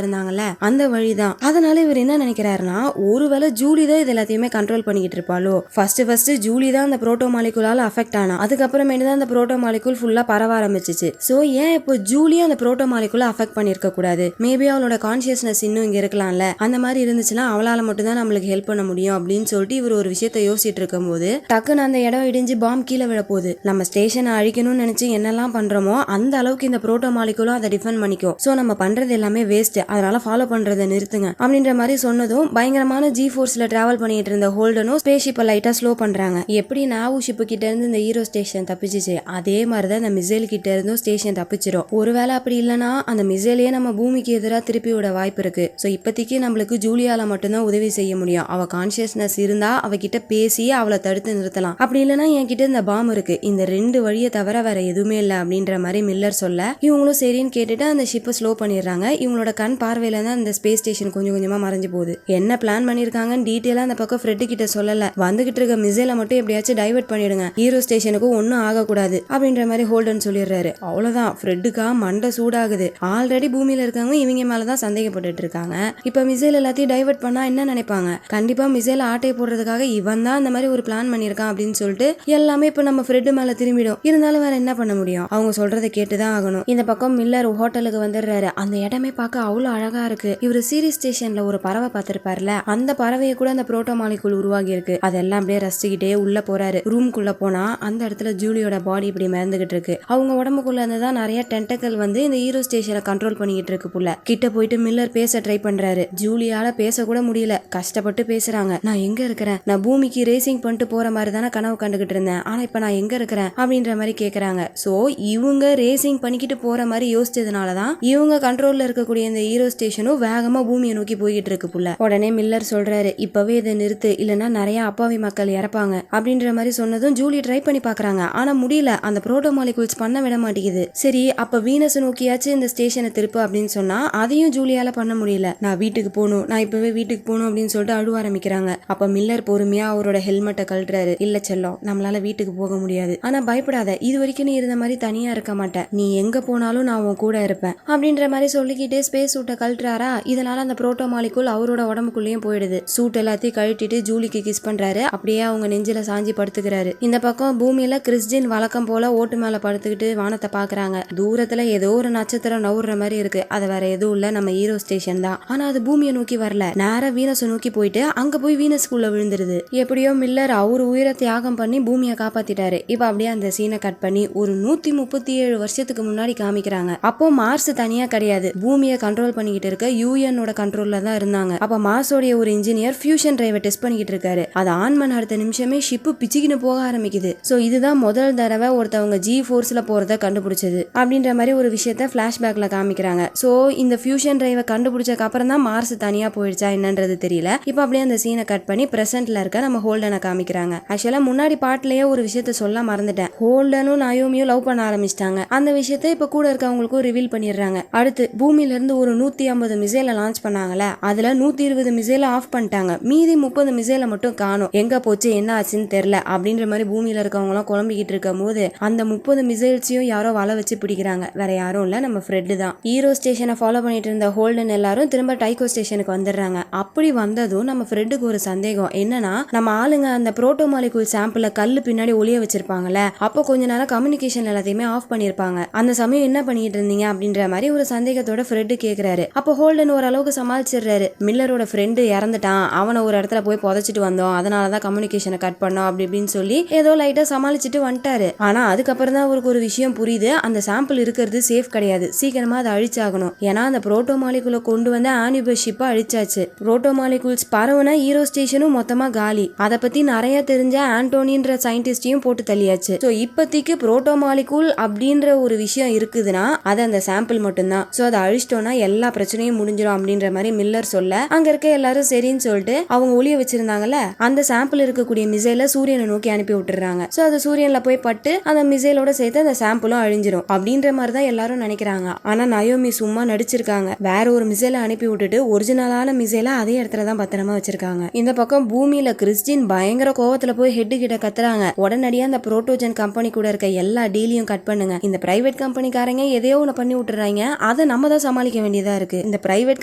இருந்தாங்கல்ல அந்த வழிதான். அதனால இவர் என்ன நினைக்கிறாருன்னா, ஒருவேளை ஜூலி தான் இது எல்லாத்தையுமே கண்ட்ரோல் பண்ணிக்கிட்டு இருப்பாளோ. ஃபர்ஸ்ட் ஜூலி தான் அந்த புரோட்டோ மாலிகுலால அஃபெக்ட் ஆனா, அதுக்கப்புறமேட்டு தான் அந்த புரோட்டோ மாலிகுல் ஃபுல்லா பரவ ஆரம்பிச்சிச்சு. சோ ஏன் இப்போ ஜூலி அந்த புரோட்டோ மாலிகுல அஃபெக்ட் பண்ணிருக்க கூடாது? மேபி அவளோட கான்சியஸ்னஸ் இன்னும் இங்க இருக்கலாம்ல. அந்த மாதிரி இருந்துச்சுன்னா அவளால மட்டும் தான் நம்மளுக்கு ஹெல்ப் பண்ண முடியும் அப்படின்னு சொல்லிட்டு இவர் ஒரு விஷயத்த யோசிச்சுட்டு இருக்கும் போது டக்குன்னு அந்த இடம் இடிஞ்சு பாம் கீழே விழ போகுது. நம்ம ஸ்டேஷனை அழிக்கணும்னு நினைச்சு என்னெல்லாம் பண்றோமோ அந்த அளவுக்கு இந்த புரோட்டோ மாலிகுலும் அதை டிஃபெண்ட் பண்ணிக்கும். சோ நம்ம பண்றது எல்லாமே வேஸ்ட், அதனால ஃபாலோ பண்றதை நிறுத்துங்க அப்படின்ற மாதிரி சொன்னதும் பயங்கரமான ஜி ஃபோர்ஸ்ல டிராவல் பண்ணிட்டு இருந்த ஹோல்டனும் ஸ்பேஸ் ஷிப்பை லைட்டா ஸ்லோ பண்றாங்க. எப்படி நாவு ஷிப்பு கிட்ட இருந்து இந்த ஹீரோ ஸ்டேஷன் தப்பிச்சிச்சு, அதே மாதிரிதான் இந்த மிசைல் கிட்ட இருந்தும் ஸ்டேஷன் தப்பிச்சிரும். ஒருவேளை அப்படி இல்லைன்னா அந்த மிசைலையே நம்ம பூமிக்கு எதிராக திருப்பி விட வாய்ப்பு இருக்கு. சோ இப்போதைக்கு நம்மளுக்கு ஜூலியால மட்டும்தான் உதவி செய்ய முடியும். அவ கான்சியஸ்னஸ் இருந்தா அவகிட்ட பேசி அவளை தடுத்து நிறுத்தலாம். அப்படி இல்லைன்னா என்கிட்ட இந்த பாம் இருக்கு, இந்த 2 வழியை தவிர வேற எதுவுமே இல்லை அப்படின்ற மாதிரி மில்லர் சொல்ல இவங்களும் சரின்னு கேட்டுட்டு அந்த ஷிப்பை ஸ்லோ பண்ணிடுறாங்க. இவங்களோட கண் பார்வையில தான் இந்த ஸ்பேஸ் ஸ்டேஷன் கொஞ்சம் கொஞ்சமா மறைஞ்சு போகுது. என்ன பிளான் பண்ணிருக்காங்கன்னு டீட்டெயிலா அந்த பக்கம் ஃப்ரெட் கிட்ட சொல்லல. வந்துகிட்டு இருக்க மிசைலை மட்டும் எப்படியாச்சும் டைவர்ட் பண்ணிடுங்க, ஹீரோ ஸ்டேஷனுக்கு ஒன்னும் ஆகக்கூடாது அப்படின்ற மாதிரி ஹோல்டன் சொல்லிடுறாரு. அவ்வளவுதான், ஃப்ரெட்டுக்கா மண்டை சூடாகுது. ஆல்ரெடி பூமியில இருக்கவங்க இவங்க மேலதான் சந்தேகப்பட்டு இருக்காங்க. இப்ப மிசைல் எல்லாத்தையும் டைவர்ட் பண்ணா என்ன நினைப்பாங்க? கண்டிப்பா மிசைல் ஆட்டை போடுறதுக்காக இவன் தான் இந்த மாதிரி ஒரு பிளான் பண்ணிருக்கான் அப்படின்னு சொல்லிட்டு எல்லாமே இப்ப நம்ம ஃப்ரெட் மேல திரும்பிடும். இருந்தாலும் வேற என்ன பண்ண முடியும், அவங்க சொல்றதை கேட்டுதான் ஆகணும். இந்த பக்கம் மில்லர் ஹோட்டலுக்கு வந்துடுறாரு. அந்த இடமே பார்க்க அவ்வளவு அழகா இருக்கு. இவரு சீரிஸ் ஸ்டேஷன்ல ஒரு பறவை பார்த்திருப்பாருல, அந்த பறவையை கூட அந்த புரோட்டோ மாலிகுல் உருவாகி இருக்கு. அதெல்லாம் அப்படியே ரசிச்சுக்கிட்டே உள்ள போறாரு. ரூம்குள்ள போனா அந்த இடத்துல ஜூலியோட பாடி இப்படி மிதந்துகிட்டு இருக்கு. அவங்க உடம்புக்குள்ள இருந்துதான் நிறைய டென்டக்கல் வந்து இந்த ஹீரோ ஸ்டேஷனை கண்ட்ரோல் பண்ணிக்கிட்டு இருக்கு புள்ள. கிட்ட போயிட்டு மில்லர் பேச ட்ரை பண்றாரு. ஜூலியால பேச கூட முடியல, கஷ்டப்பட்டு பேசுறாங்க. நான் எங்க இருக்கிறேன், நான் பூமிக்கு ரேசிங் பண்ணிட்டு போற மாதிரி தானே கனவு கண்டுகிட்டு இருந்தேன், ஆனா இப்ப நான் எங்க இருக்கிறேன் அப்படின்ற மாதிரி கேக்குறாங்க. சோ இவங்க ரேசிங் பண்ணிக்கிட்டு போற மாதிரி யோசிச்சதுனாலதான் இவங்க கண்ட்ரோல்ல இருக்கக்கூடிய இந்த ஹீரோ ஸ்டேஷனும் வேகமா பூமியை நோக்கி போய்கிட்டு இருக்கு புள்ள. உடனே மில்லர் சொல்றாரு, இப்பவே இதை நிறுத்து, இல்லைன்னா நிறைய அப்பாவி மக்கள் இறப்பாங்க அப்படின்ற மாதிரி சொன்னதும் ஜூலி ட்ரை பண்ணி பாக்குறாங்க. ஆனா முடியல, அந்த புரோட்டோ மாலிகுல்ஸ் பண்ண விட மாட்டேங்குது. சரி அப்ப வீனஸ் நோக்கியாச்சும் இந்த ஸ்டேஷனை திருப்பு அப்படின்னு சொன்னா அதையும் ஜூலியால பண்ண முடியல. நான் வீட்டுக்கு போகணும், நான் இப்பவே வீட்டுக்கு போகணும் அப்படின்னு சொல்லிட்டு அழுவ ஆரம்பிக்கிறாங்க. அப்ப மில்லர் பொறுமையா அவரோட ஹெல்மெட்டை கழட்டுறாரு. இல்ல செல்லம், நம்மளால வீட்டுக்கு போக முடியாது, ஆனா பயப்படாத, இது வரைக்கும் நீ இருந்த மாதிரி தனியா இருக்க மாட்டேன், நீ எங்க போனாலும் நான் உன் கூட இருப்பேன் அப்படின்ற மாதிரி சொல்லிக்கிட்டே ஸ்பேஸ் சூட்டை கழட்டுறாரா. இதனால அந்த புரோட்டோ மாலிகுல் அவரோட உடம்புக்குள்ளேயும் போயிடுது. சூட் எல்லாத்தையும் கழட்டிட்டு ஜூலிக்கு கிஸ் பண்றாரு. அப்படியே அவங்க நெஞ்சில சாஞ்சி படுத்துக்கிறாரு. இந்த பக்கம் பூமியில கிறிஸ்டின் வழக்கம் போல ஓட்டு மேல படுத்துக்கிட்டு வானத்தை பாக்குறாங்க. தூரத்துல ஏதோ ஒரு நட்சத்திரம் நவுற மாதிரி இருக்கு. அது வேற எதுவும் இல்ல, நம்ம ஹீரோ ஸ்டேஷன் தான். ஆனா அது பூமியை நோக்கி வரல, நேரா வீனஸ் நோக்கி போயிட்டு அங்க போய் வீனஸ்குள்ள விழுந்துருது. எப்படியோ மில்லர் அவர் உயிரை தியாகம் பண்ணி பூமியை காப்பாத்திட்டாரு. இப்ப அப்படியே அந்த சீனை கட் பண்ணி ஒரு 137 வருஷத்துக்கு முன்னாடி காமிக்கிறாங்க. அப்போ மார்ஸ் தனியா கிடையாது, பூமியை கண்ட்ரோல் பண்ணிக்கிட்டு இருக்க யூஎனோட கண்ட்ரோல்ல தான் இருந்தாங்க. அப்ப மார்ஸோடைய ஒரு இன்ஜினியர் ஃபியூஷன் டிரைவை டெஸ்ட் பண்ணிக்கிட்டு இருக்காரு. அது ஆன் பண்ண அடுத்த நிமிஷமே ஷிப்பு பிச்சுக்கின்னு போக ஆரம்பிக்குது. சோ இதுதான் முதல் தடவை ஒருத்தவங்க ஜி ஃபோர்ஸ்ல போறத கண்டுபிடிச்சது அப்படின்ற மாதிரி ஒரு விஷயத்த பிளாஷ்பேக்ல காமிக்கிறாங்க. சோ இந்த ஃபியூஷன் டிரைவை கண்டுபிடிச்சதுக்கு அப்புறம் தான் மார்ஸ் தனியா போயிடுச்சா என்னன்றது தெரியல. இப்ப அப்படியே அந்த சீனை கட் பண்ணி பிரசன்ட்ல இருக்க நம்ம ஹோல்டனை காமிக்கிறாங்க. ஆக்சுவலா முன்னாடி பாட்டுலயே ஒரு விஷயத்த சொல்ல மறந்துட்டேன். ஹோல்டனும் நயோமியும் லவ் பண்ண ஆரம்பிச்சிட்டாங்க. அந்த விஷயத்த இப்ப கூட இருக்கவங்களுக்கும் ரிவீல் பண்ணிடுறாங்க. அடுத்து பூமியில இருந்து ஒரு 150 மிசைலை லான்ச் பண்ணாங்கல்ல, அதுல 120 மிசைலை ஆஃப் பண்ணிட்டாங்க. மீதி 30 மிசைலை மட்டும் காணோம், எங்க போச்சு என்ன ஆச்சுன்னு தெரியல அப்படின்ற மாதிரி பூமியில இருக்கவங்க எல்லாம் குழம்பிக்கிட்டு இருக்கும் போது அந்த 30 மிசைல்ஸையும் யாரோ வலை வச்சு பிடிக்கிறாங்க. வேற யாரும் இல்ல, நம்ம ஃப்ரெட் தான். ஹீரோ ஸ்டேஷனை ஃபாலோ பண்ணிட்டு இருந்த ஹோல்டன் எல்லாரும் திரும்ப டைகோ ஸ்டேஷனுக்கு வந்துடுறாங்க. அப்படி வந்ததும் நம்ம ஃப்ரெட்டுக்கு ஒரு சந்தேகம் என்னன்னா, நம்ம ஆளுங்க அந்த புரோட்டோ மாலிகுல் சாம்பிள கல்லு பின்னாடி ஒளிய வச்சிருப்பாங்கல்ல, அப்போ கொஞ்ச நேரம் கம்யூனிகேஷன் எல்லாத்தையுமே ஆஃப் பண்ணிருப்பாங்க. அந்த சமயம் என்ன பண்ணிட்டு இருந்தீங்க அப்படின்ற மாதிரி ஒரு சந்தேகத்தோட ஃப்ரெட் கேக்குறாரு. அப்போ ஹோல்டன் ஓரளவுக்கு சமாளிச்சிடுறாரு. மில்லரோட ஃப்ரெண்டு இறந்துட்டான், அவனை ஒரு இடத்துல போய் புதைச்சிட்டு வந்தோம், அதனாலதான் கம்யூனிகேஷனை கட் பண்ணோம் அப்படி இப்படின்னு சொல்லி ஏதோ லைட்டா சமாளிச்சுட்டு வந்துட்டாரு. ஆனா அதுக்கப்புறம் தான் அவருக்கு ஒரு விஷயம் புரியுது, அந்த சாம்பிள் இருக்கிறது சேஃப் கிடையாது, சீக்கிரமா அதை அழிச்சாகணும். ஏன்னா அந்த புரோட்டோ மாலிகுலை கொண்டு வந்து ஆனிபஸ் ஷிப்பை அழிச்சாச்சு. புரோட்டோ மாலிகுல்ஸ் பரவுன ஹீரோ ஸ்டேஷனும் மொத்தமா காலி. அதை பத்தி நிறைய தெரிஞ்ச ஆண்டோனின்ற சயின்டிஸ்டையும் போட்டு தள்ளியாச்சு. சோ இப்போதைக்கு புரோட்டோ மாலிகுல் அப்படின்ற ஒரு விஷயம் இருக்குதுன்னா அது அந்த சாம்பிள் மட்டும்தான். சோ அதை அழிச்சிட்டோம்னா எல்லா பிரச்சனையும் முடிஞ்சிடும் அப்படின்ற மாதிரி மில்லர் சொல்ல அங்க இருக்க எல்லாரும் சரின்னு சொல்லிட்டு அவங்க ஒளிய வச்சிருந்தாங்கல்ல அந்த சாம்பிள் இருக்கக்கூடிய மிசைல சூரியனை நோக்கி அனுப்பி விட்டுறாங்க. சோ அது சூரியன்ல போய் பட்டு அந்த மிசைலோட சேர்த்து அந்த சாம்பிளும் அழிஞ்சிரும் அப்படின்ற மாதிரி தான் எல்லாரும் நினைக்கிறாங்க. ஆனா நயோமி சும்மா நடிச்சிருக்காங்க. வேற ஒரு மிசைலை அனுப்பி விட்டுட்டு ஒரிஜினலான மிசைலை அதே இடத்துல தான் பத்திரமா வச்சிருக்காங்க. இந்த பக்கம் பூமியில கிறிஸ்டின் பயங்கர கோவத்துல போய் ஹெட் கிட்ட கத்துறாங்க. உடனடியா அந்த புரோட்டோஜன் கம்பெனி கூட இருக்க எல்லா டீலையும் கட் பண்ணுங்க, இந்த பிரைவேட் கம்பெனிக்கார காரங்க எதையோ ஒன்று பண்ணி விட்டுறாங்க, அதை நம்ம தான் சமாளிக்க வேண்டியதா இருக்கு. இந்த பிரைவேட்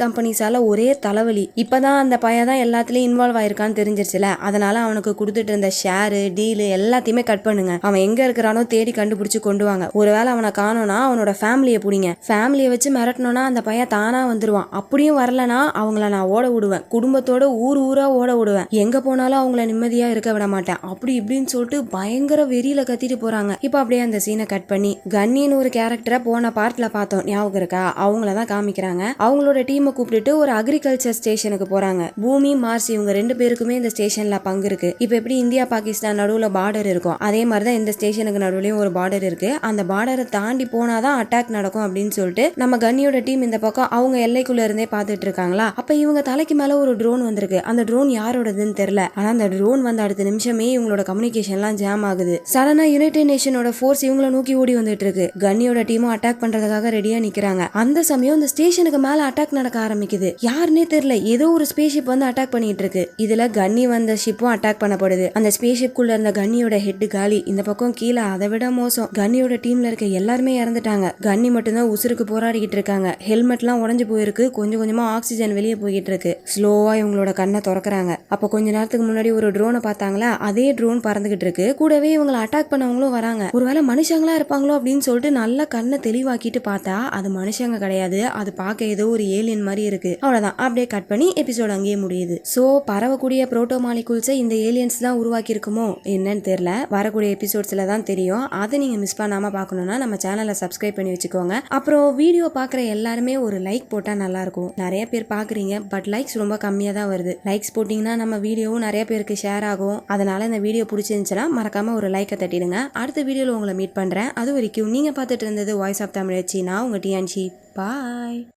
கம்பெனிஸால ஒரே தலைவலி. இப்பதான் அந்த பையன் தான் எல்லாத்துலயும் இன்வால்வ் ஆயிருக்கான்னு தெரிஞ்சிருச்சுல, அதனால அவனுக்கு கொடுத்துட்டு இருந்த ஷேரு டீலு எல்லாத்தையுமே கட் பண்ணுங்க. அவன் எங்க இருக்கிறானோ தேடி கண்டுபிடிச்சு கொண்டு வாங்க. ஒருவேளை அவனை காணோம்னா அவனோட ஃபேமிலியை பிடிங்க. ஃபேமிலியை வச்சு மிரட்டணும்னா அந்த பையன் தானா வந்துருவான். அப்படியும் வரலனா அவங்கள நான் ஓட விடுவேன். குடும்பத்தோட ஊரா ஓட விடுவேன். எங்க போனாலும் அவங்கள நிம்மதியா இருக்க விட மாட்டேன். அப்படி இப்படின்னு சொல்லிட்டு பயங்கர வெறியில கத்திட்டு போறாங்க. இப்ப அப்படியே அந்த சீனை கட் பண்ணி கன்னின்னு ஒரு கேரக்டரை போன பார்ட்ல பார்த்தோம், ஞாபகம் இருக்கா? அவங்களதான் காமிக்கிறாங்க. அவங்களோட டீமை கூப்பிட்டுட்டு ஒரு அக்ரிகல்ச்சர் ஸ்டேஷனுக்கு போறாங்க. பூமி மார்ஸ் இவங்க 2 பேருக்குமே இந்த ஸ்டேஷன்ல பங்கு இருக்கு. இப்ப எப்படி இந்தியா பாகிஸ்தான் நடுவுல பார்டர் இருக்கும், அதே மாதிரிதான் இந்த ஸ்டேஷனுக்கு நடுவுலயும் ஒரு பார்டர் இருக்கு. அந்த பார்டரை தாண்டி போனாதான் அட்டாக் நடக்கும் அப்படின்னு சொல்லிட்டு நம்ம கன்னியோட டீம் இந்த பக்கம் அவங்க எல்லைக்குள்ள இருந்தே பாத்துட்டு இருக்காங்களா. அப்ப இவங்க தலைக்கு மேல ஒரு ட்ரோன் வந்திருக்கு. அந்த ட்ரோன் யாரோடதுன்னு தெரியல. ஆனா அந்த ட்ரோன் வந்த அடுத்த நிமிஷமே இவங்களோட கம்யூனிகேஷன் எல்லாம் ஜாம் ஆகுது. சடனா யுனைடெட் நேஷனோட ஃபோர்ஸ் இவங்கள நோக்கி ஓடி வந்துட்டு இருக்கு. கன்னியோட டீமும் அட்டாக் பண்றதுக்காக ரெடியா நிக்கிறாங்க. அந்த சமயம் இந்த ஸ்டேஷனுக்கு மேல அட்டாக் நடக்க ஆரம்பிக்குது. யாருன்னே தெரியல, ஏதோ ஒரு ஸ்பேஸ் ஷிப் வந்து அட்டாக் பண்ணிட்டு இருக்கு. இதுல கன்னி வந்த ஷிப்பும் அட்டாக் பண்ணப்படுது. அந்த ஸ்பேஸ் ஷிப் குள்ள இருந்த கன்னியோட ஹெட் காலி. இந்த பக்கம் கீழே அதை விட மோசம், கன்னியோட டீம்ல இருக்க எல்லாருமே இறந்துட்டாங்க. கன்னி மட்டும்தான் உசுருக்கு போராடிக்கிட்டு இருக்காங்க. ஹெல்மெட் எல்லாம் உடஞ்சு போயிருக்கு. கொஞ்சம் கொஞ்சமா ஆக்சிஜன் வெளியே போயிட்டு இருக்கு. ஸ்லோவா இவங்களோட கண்ணை திறக்கிறாங்க. அப்ப கொஞ்ச நேரத்துக்கு முன்னாடி ஒரு ட்ரோனை பார்த்தாங்களா, அதே ட்ரோன் பறந்துகிட்டு இருக்கு. கூடவே இவங்களை அட்டாக் பண்ணவங்களும் வராங்க. ஒருவேளை மனுஷங்களா இருப்பாங்களோ அப்படின்னு சொல்லிட்டு நல்லா கண்ணை தெளிவாக்கிட்டு பார்த்தா அது மனுஷங்க கிடையாது. அது பார்க்க ஏதோ ஒரு ஏலியன் மாதிரி இருக்கு. அவ்வளவுதான். அப்படியே கட் பண்ணி எபிசோட் அங்கேயே முடியுது. சோ பரவக்கூடிய புரோட்டோ மாலிகூல்ஸை இந்த ஏலியன்ஸ் தான் உருவாக்கி இருக்குமோ என்னன்னு தெரியல. வரக்கூடிய எபிசோட்ஸ்ல தான் தெரியும். அதை நீங்க மிஸ் பண்ணாம பார்க்கணும்னா நம்ம சேனலை சப்ஸ்கிரைப் பண்ணி வச்சுக்கோங்க. அப்புறம் வீடியோ பார்க்குற எல்லாருமே ஒரு லைக் போட்டா நல்லா இருக்கும். நிறைய பேர் பாக்குறீங்க, பட் லைக்ஸ் ரொம்ப கம்மியா தான் வருது. லைக்ஸ் போட்டீங்கன்னா நம்ம வீடியோவும் நிறைய பேருக்கு ஷேர் ஆகும். அதனால இந்த வீடியோ பிடிச்சிருந்துச்சுன்னா மறக்காம ஒரு லைக்கை தட்டிடுங்க. அடுத்த வீடியோல உங்களை மீட் பண்றேன். அது வரைக்கும் நீங்க பார்த்துட்டு இருந்தது வாய்ஸ் ஆஃப் தமிழச்சி. நான் உங்க டிஎன்சி. பாய்.